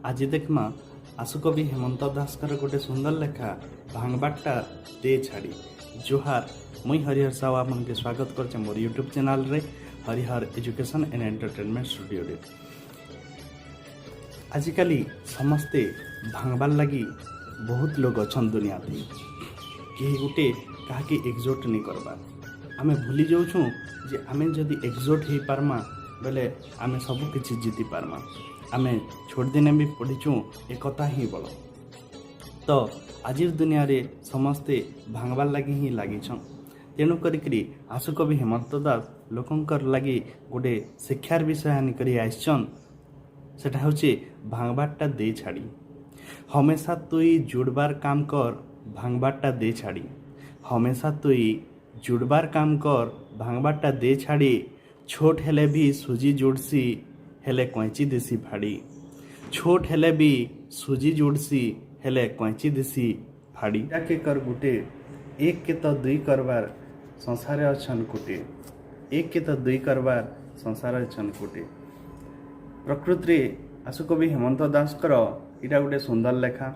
आज देखमा आशुकवि हेमंत दासकर गोटे सुंदर लेखा भांगबाटा दे छाड़ी जोहार मुई हरिहर साहू आपन के स्वागत करचे मोर यूट्यूब चैनल रे Harihar education and entertainment studio रे। आजिकली समस्ते भांगबार लगी बहुत लोग अच्छा दुनिया थी कहीं गोटे कहा एकजुट नहीं करबार आमे भूली जाऊँ जे आमे जदि एकजुट हो पारमा बेले आमे सब किछि जीति पारमा। आमे छोट दिने भी पढ़ीचु एकता ही बल। तो आज दुनिया रे समस्ते भांगबार लगी ही लगिछन। तेणु करी आशुकवि हेमंत दास लोकंकर लगी गोटे शिक्षार विषय आनिकरी आइछन। सेटा होचे भांगबाटा दे छाड़ी। हमेशा तुई जुड़बार काम कर भांगबाटा दे छाड़ी। हमेशा तुई जुड़बार काम कर भांगबाटा दे छाड़ी। छोट हेले भी सुजी जुड़सी हेले कैंची देसी फाड़ी। छोट हेले भी सुजी जुड़सी हेले कैंची देसी फाड़ी। के कर गुटे एक के तो दुई करबार संसार अछन कुटे। एक के तो दुई करबार संसार अछन कुटे। प्रकृति आशुकवि हेमंत दासकर इटा गोटे सुंदर लेखा।